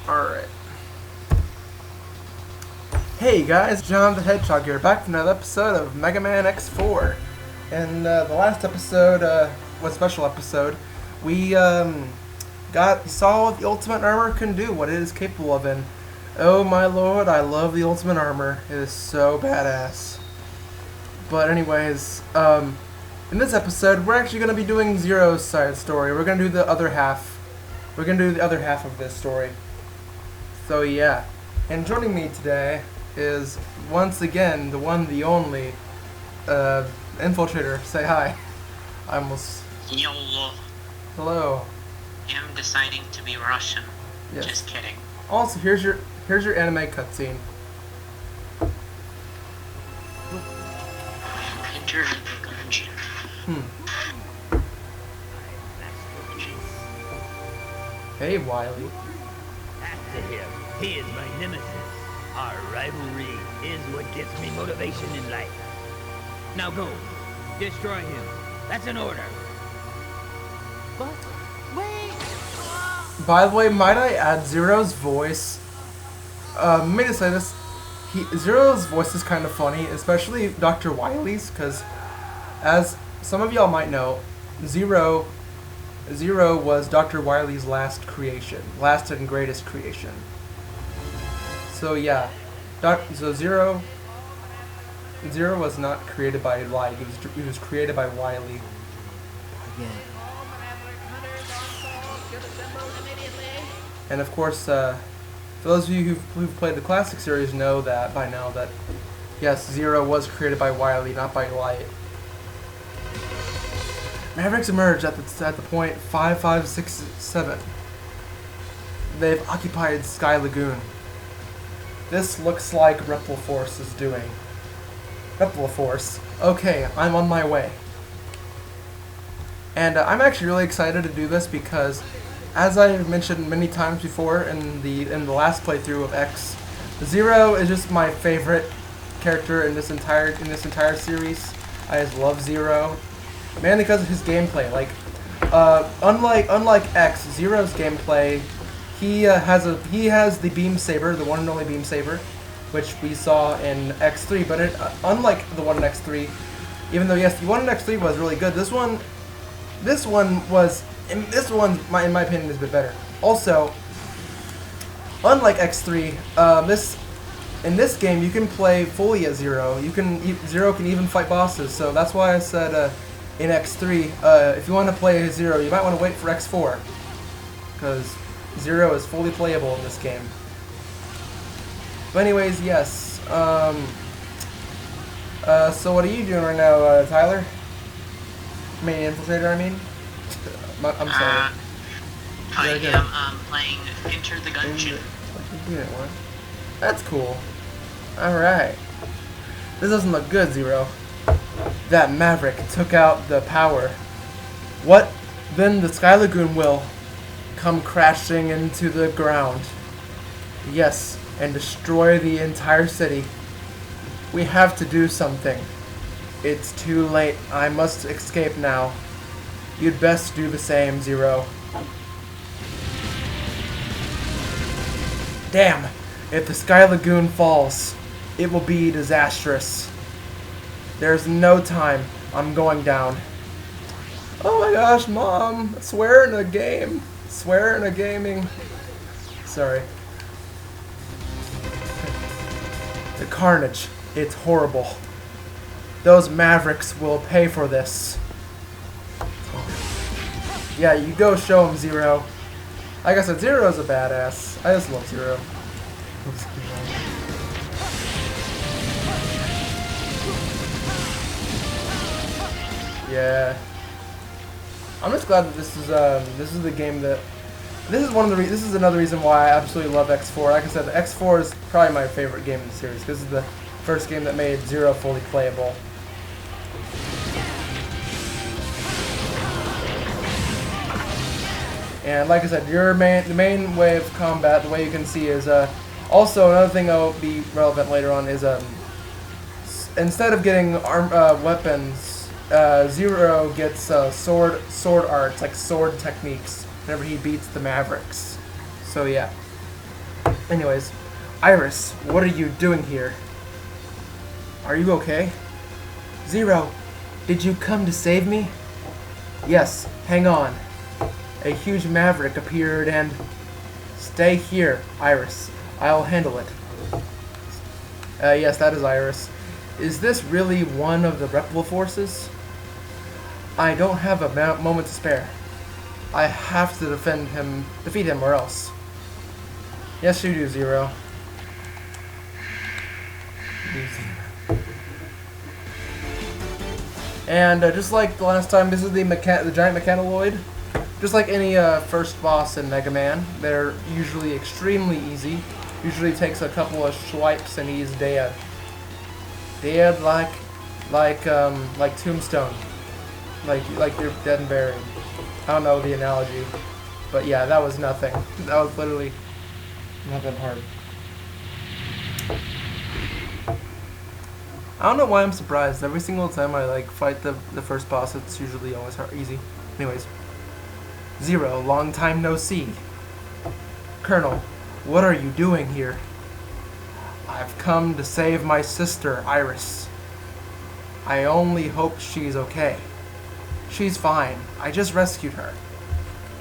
Alright. Hey guys, John the Hedgehog here, back for another episode of Megaman X4. And the last episode was a special episode. We saw what the Ultimate Armor can do, what it is capable of, and oh my lord, I love the Ultimate Armor. It is so badass. But anyways, in this episode, we're actually going to be doing Zero's side story. We're going to do the other half. We're going to do the other half of this story. So yeah. And joining me today is, once again, the one, the only, Infiltrator. Say hi. I almost... Yo. Hello. I'm deciding to be Russian. Yes. Just kidding. Also, here's your anime cutscene. Enter the dungeon. Hey, Wily. After him. He is my nemesis. Our rivalry is what gets me motivation in life. Now go. Destroy him. That's an order. But wait. By the way, might I add Zero's voice? May I say this? Zero's voice is kind of funny, especially Dr. Wily's, because as some of y'all might know, Zero was Dr. Wily's last creation, last and greatest creation. So yeah, Zero was not created by Light. He was created by Wily. Again. And of course, for those of you who've played the classic series know that by now that yes, Zero was created by Wily, not by Light. Mavericks emerged at the point 5567. They've occupied Sky Lagoon. This looks like Force is doing. Force. Okay, I'm on my way. And I'm actually really excited to do this because, as I've mentioned many times before in the last playthrough of X, Zero is just my favorite character in this entire series. I just love Zero, mainly because of his gameplay. Like, unlike X, Zero's gameplay, he has the beam saber, the one and only beam saber, which we saw in X3. But unlike the one in X3, even though yes, the one in X3 was really good, this one, in my opinion, is a bit better. Also, unlike X3, in this game you can play fully as Zero. Zero can even fight bosses. So that's why I said in X3, if you want to play as Zero, you might want to wait for X4, because Zero is fully playable in this game. But anyways, yes. So what are you doing right now, Tyler? Main Infiltrator, I mean. I'm sorry. I am playing Enter the Gungeon. That's cool. Alright. This doesn't look good, Zero. That Maverick took out the power. What? Then the Sky Lagoon will come crashing into the ground. Yes, and destroy the entire city. We have to do something. It's too late. I must escape now. You'd best do the same, Zero. Damn! If the Sky Lagoon falls, it will be disastrous. There's no time. I'm going down. Oh my gosh, Mom! Swear in a game. Swear in a gaming. Sorry. The carnage. It's horrible. Those Mavericks will pay for this. Yeah, you go show him, Zero. Like I said, Zero's a badass. I just love Zero. Yeah. I'm just glad that this is the game that this is another reason why I absolutely love X4. Like I said, X4 is probably my favorite game in the series because it's the first game that made Zero fully playable. And like I said, the main way of combat, the way you can see, is also another thing that will be relevant later on is instead of getting weapons, Zero gets sword arts, like sword techniques, whenever he beats the Mavericks. So yeah. Anyways, Iris, what are you doing here? Are you okay? Zero, did you come to save me? Yes, hang on. A huge maverick appeared and... Stay here, Iris. I'll handle it. Yes, that is Iris. Is this really one of the reputable forces? I don't have a moment to spare. I have to defeat him or else. Yes, you do, Zero. And just like the last time, this is the giant mechanaloid. Just like any first boss in Mega Man, they're usually extremely easy. Usually takes a couple of swipes and he's dead. Dead like Tombstone. Like you're dead and buried. I don't know the analogy, but yeah, that was nothing. That was literally nothing hard. I don't know why I'm surprised. Every single time I fight the first boss, it's usually always easy. Anyways, Zero, long time no see. Colonel, what are you doing here? I've come to save my sister, Iris. I only hope she's okay. She's fine. I just rescued her.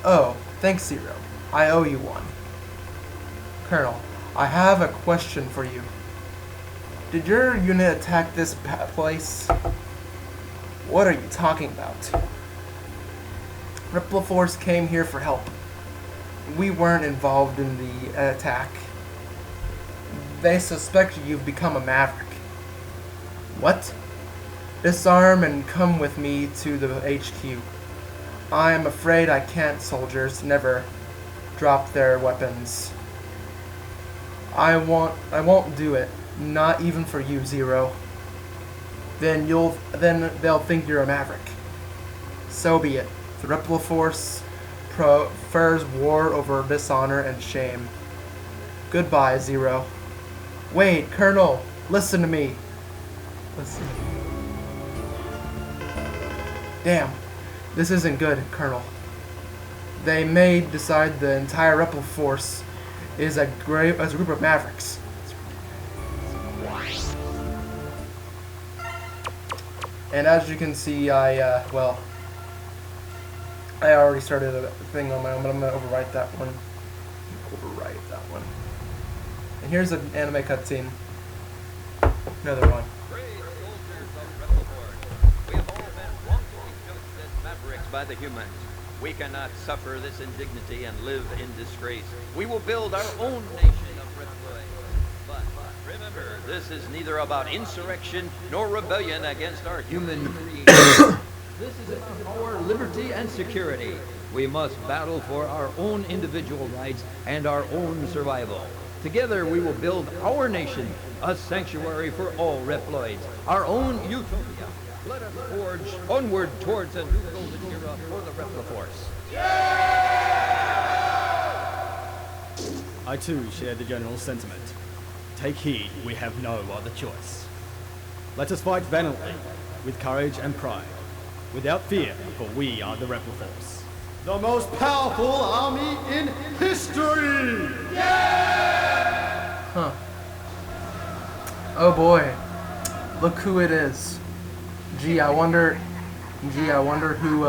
Oh, thanks, Zero. I owe you one. Colonel, I have a question for you. Did your unit attack this place? What are you talking about? Ripple Force came here for help. We weren't involved in the attack. They suspect you've become a maverick. What? Disarm and come with me to the HQ. I am afraid I can't. Soldiers never drop their weapons. I won't do it. Not even for you, Zero. Then they'll think you're a maverick. So be it. The Ripple Force prefers war over dishonor and shame. Goodbye, Zero. Wait, Colonel, listen to me. Listen. Damn, this isn't good, Colonel. They may decide the entire Ripple Force is a group of mavericks. And as you can see, I already started a thing on my own, but I'm going to overwrite that one. And here's an anime cutscene. Another one. By the humans. We cannot suffer this indignity and live in disgrace. We will build our own nation of Reploids. But remember, this is neither about insurrection nor rebellion against our human creation. This is about our liberty and security. We must battle for our own individual rights and our own survival. Together we will build our nation, a sanctuary for all Reploids, our own utopia. Let us forge onward towards a new golden era for the Replo Force. I too share the general sentiment. Take heed, we have no other choice. Let us fight valiantly, with courage and pride, without fear, for we are the Replo Force. The most powerful army in history! Huh. Oh boy. Look who it is. Gee, I wonder who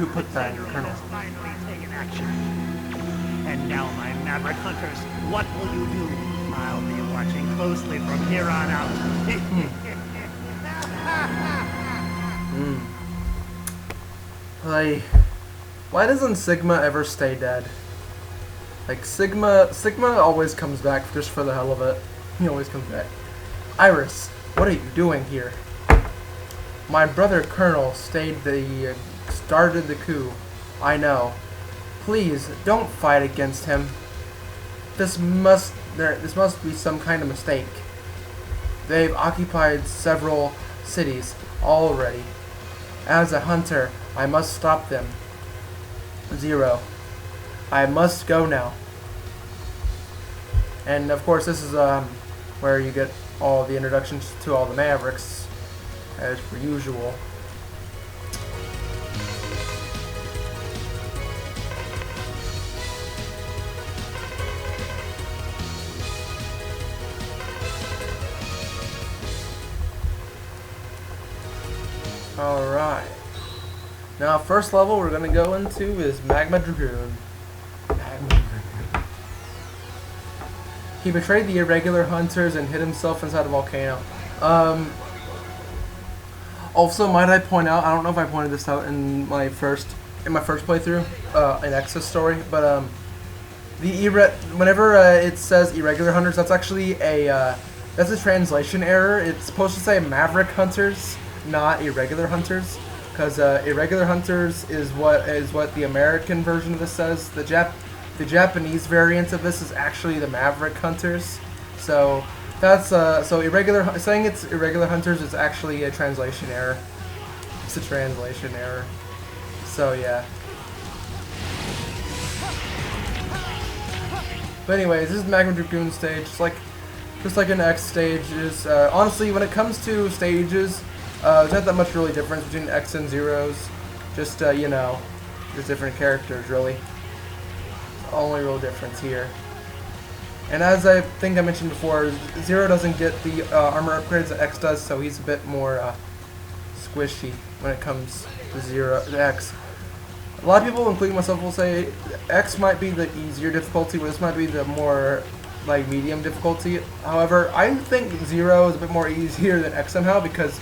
put that in Colonel. Finally taken action. And now, my maverick hunters, what will you do? I'll be watching closely from here on out. Like, why doesn't Sigma ever stay dead? Like Sigma always comes back just for the hell of it. He always comes back. Iris, what are you doing here? My brother Colonel started the coup. I know. Please, don't fight against him. This must be some kind of mistake. They've occupied several cities already. As a hunter, I must stop them. Zero. I must go now. And of course, this is where you get all the introductions to all the Mavericks, as per usual. Alright. Now, first level we're gonna go into is Magma Dragoon. Magma Dragoon. He betrayed the irregular hunters and hid himself inside a volcano. Also, might I point out, I don't know if I pointed this out in my first playthrough, in X's story, but whenever it says irregular hunters, that's actually that's a translation error. It's supposed to say Maverick Hunters, not irregular hunters, because irregular hunters is what the American version of this says. The Japanese variant of this is actually the Maverick Hunters. So that's so saying it's irregular hunters is actually a translation error. It's a translation error. So yeah. But anyways, this is Magma Dragoon stage, just like an X stage is. Honestly, when it comes to stages, there's not that much really difference between X and Zeros. Just you know, just different characters really. Only real difference here. And as I think I mentioned before, Zero doesn't get the armor upgrades that X does, so he's a bit more squishy when it comes to X. A lot of people, including myself, will say X might be the easier difficulty, but this might be the more like medium difficulty. However, I think Zero is a bit more easier than X somehow, because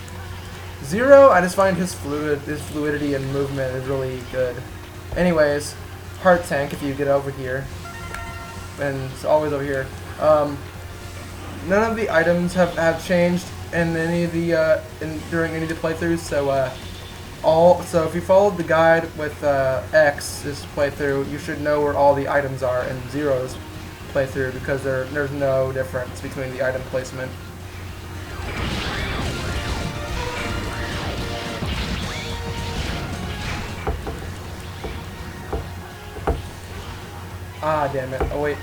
Zero, I just find his fluidity and movement is really good. Anyways, Heart Tank, if you get over here, and it's always over here. None of the items have changed in any of the during any of the playthroughs. So if you followed the guide with X's playthrough, you should know where all the items are in Zero's playthrough, because there's no difference between the item placement. Ah, damn it. Oh, wait.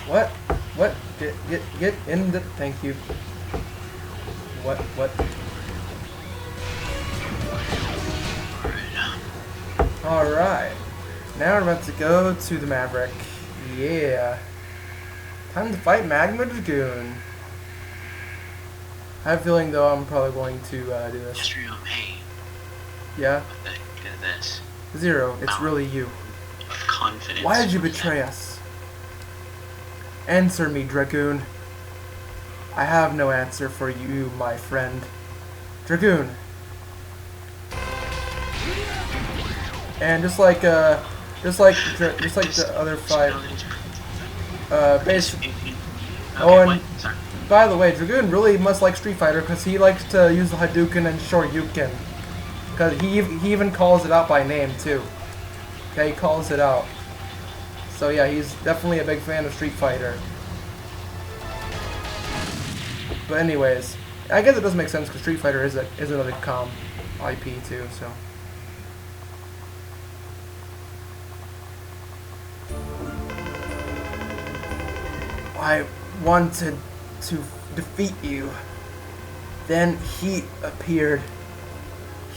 What? What? Get in the... Thank you. What? Alright. Now we're about to go to the Maverick. Yeah. Time to fight Magma Dragoon. I have a feeling, though, I'm probably going to do this. Just real, hey. Yeah? Look at this. Zero, it's really you. Confidence. Why did you betray us? Answer me, Dragoon. I have no answer for you, my friend. Dragoon. And just like the other five, basically. Oh, and by the way, Dragoon really must like Street Fighter, because he likes to use the Hadouken and Shoryuken. Because he even calls it out by name, too. Okay, he calls it out. So yeah, he's definitely a big fan of Street Fighter. But anyways, I guess it does make sense, because Street Fighter is another com IP, too, so. I wanted to defeat you. Then Heat appeared.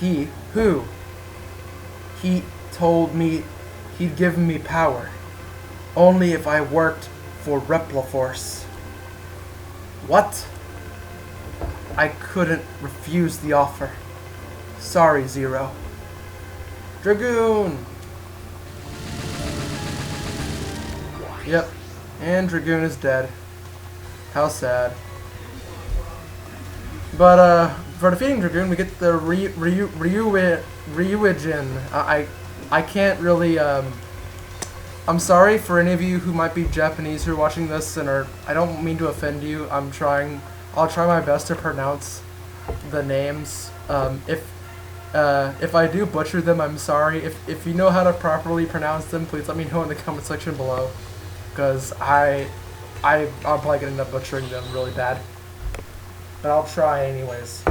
He, who? He told me he'd give me power. Only if I worked for Repliforce. What? I couldn't refuse the offer. Sorry, Zero. Dragoon! Yep, and Dragoon is dead. How sad. But, for defeating Dragoon, we get the Ryujin. I can't really, I'm sorry for any of you who might be Japanese who are watching this and I don't mean to offend you. I'll try my best to pronounce the names. If I do butcher them, I'm sorry. If you know how to properly pronounce them, please let me know in the comment section below. Because I'm probably gonna end up butchering them really bad. But I'll try anyways.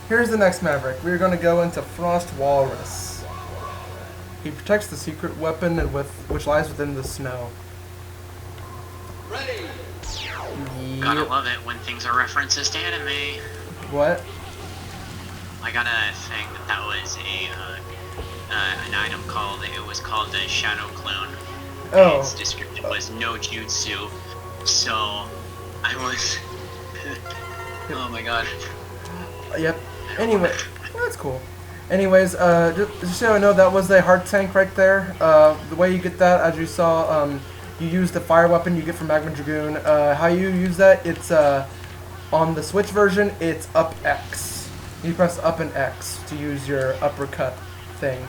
Here's the next Maverick. We're gonna go into Frost Walrus. He protects the secret weapon which lies within the snow. Ready. Gotta love it when things are references to anime. What? I got a thing that was an item called the Shadow Clone. Oh. Its description was no jutsu. So, I was... oh my god. Yep. Anyway, well, that's cool. Anyways, just so I know, that was the heart tank right there. The way you get that, as you saw, you use the fire weapon you get from Magma Dragoon. How you use that, it's on the Switch version, it's up X. You press up and X to use your uppercut thing.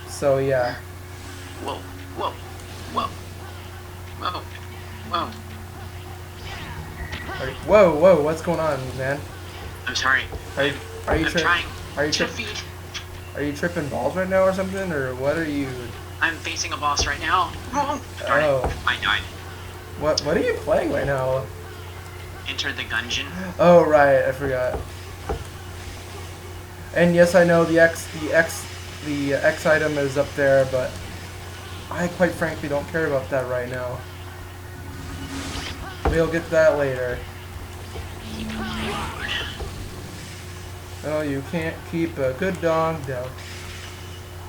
So yeah. Whoa, whoa, whoa, whoa, whoa. Whoa, whoa, what's going on, man? I'm sorry. Are you I'm trying are you to feed. Are you tripping balls right now or something, or what are you? I'm facing a boss right now. Darn it. Oh. I died. What are you playing right now? Enter the gungeon. Oh right, I forgot. And yes, I know the X item is up there, but I quite frankly don't care about that right now. We'll get that later. Oh, you can't keep a good dog down.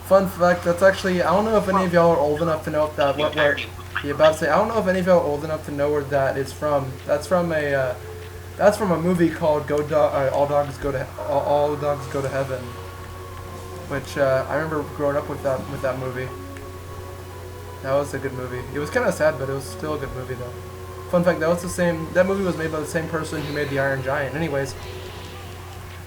Fun fact, that's actually, I don't know if any of y'all are old enough to know that where you about to say, I don't know if any of y'all are old enough to know where that is from. That's from a movie called All Dogs Go to Heaven, which I remember growing up with that movie. That was a good movie. It was kind of sad, but it was still a good movie though. Fun fact, that movie was made by the same person who made the Iron Giant. Anyways,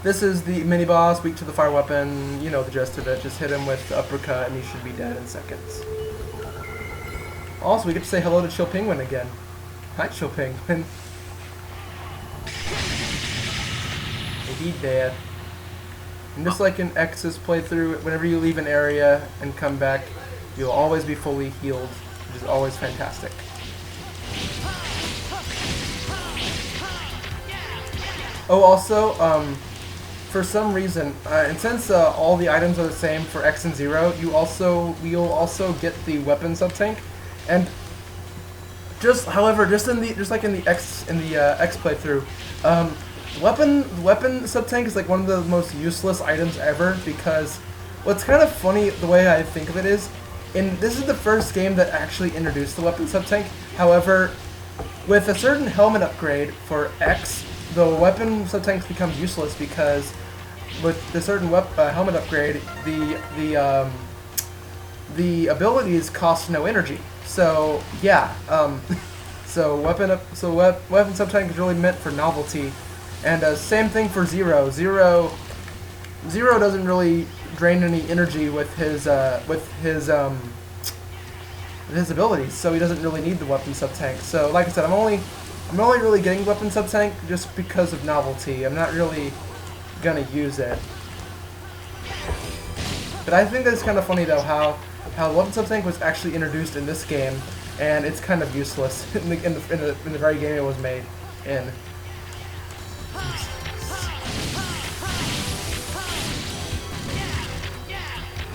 this is the mini boss, weak to the fire weapon. You know the gist of it. Just hit him with the uppercut and he should be dead in seconds. Also, we get to say hello to Chill Penguin again. Hi, Chill Penguin. He dead. And just like in X's playthrough, whenever you leave an area and come back, you'll always be fully healed, which is always fantastic. Oh, also, for some reason, and since all the items are the same for X and Zero, we'll also get the weapon sub tank, and just like in the X playthrough, weapon sub tank is like one of the most useless items ever, because what's kind of funny, the way I think of it is, this is the first game that actually introduced the weapon sub tank. However, with a certain helmet upgrade for X, the weapon sub tank becomes useless, because with the certain helmet upgrade, the abilities cost no energy. So yeah, weapon sub tank is really meant for novelty, and same thing for Zero. Zero doesn't really drain any energy with his abilities, so he doesn't really need the weapon sub tank. So like I said, I'm only really getting weapon sub tank just because of novelty. I'm not really gonna use it. But I think that's kind of funny though how weapon sub tank was actually introduced in this game, and it's kind of useless in the very game it was made in.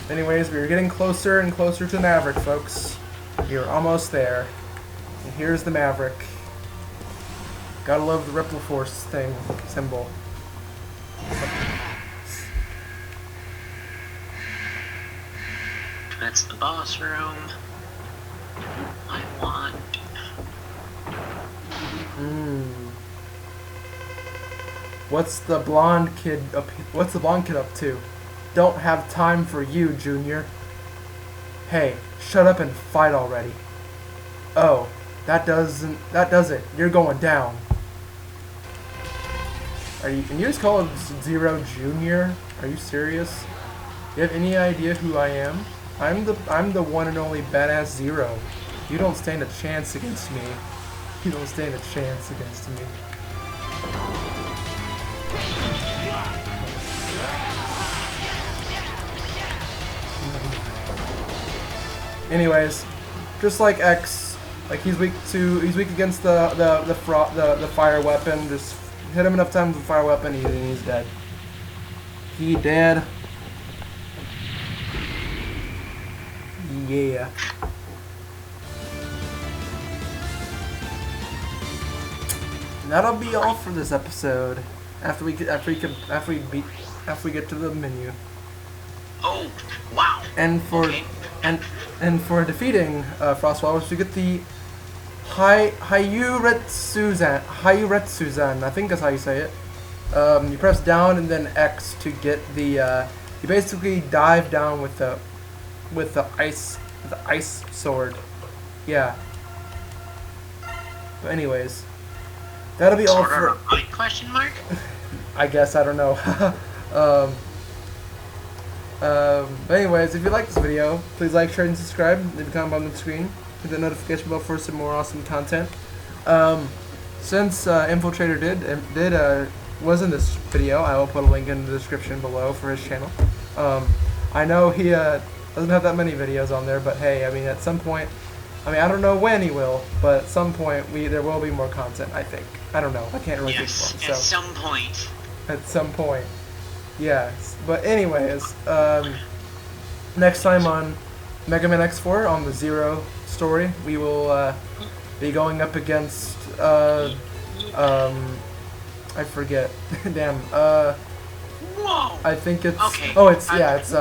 Anyways, we're getting closer and closer to Maverick, folks. We're almost there. And here's the Maverick. Gotta love the Ripple Force symbol. That's the boss room. I want. What's the blonde kid up to? Don't have time for you, Junior. Hey, shut up and fight already. Oh, that does it. You're going down. Can you just call it Zero Junior? Are you serious? You have any idea who I am? I'm the one and only badass Zero. You don't stand a chance against me. You don't stand a chance against me. Anyways, just like X, like he's weak against the fire weapon. Just hit him enough times with the fire weapon, he's dead. He dead. Yeah. And that'll be all for this episode. After we get to the menu. Oh, wow. And for Okay. and for defeating Frostwalkers, you get the Hayuretsuzan. I think that's how you say it. You press down and then X to get the. You basically dive down with the ice sword. Yeah. But anyways, that'll be all Sword for. Art Online question mark? I guess, I don't know. But anyways, if you like this video, please like, share, and subscribe. Leave a comment on the screen. Hit the notification bell for some more awesome content. Since Infiltrator was in this video, I will put a link in the description below for his channel. I know he doesn't have that many videos on there, but hey, I mean, at some point, I don't know when he will, but at some point there will be more content, I think. I don't know. I can't really think Yes, of one. at So some point. at some point, yes. But anyways, next time on Megaman X4 on the Zero story, we will be going up against I forget. Damn. Whoa! I think it's. Okay. Oh, it's yeah. It's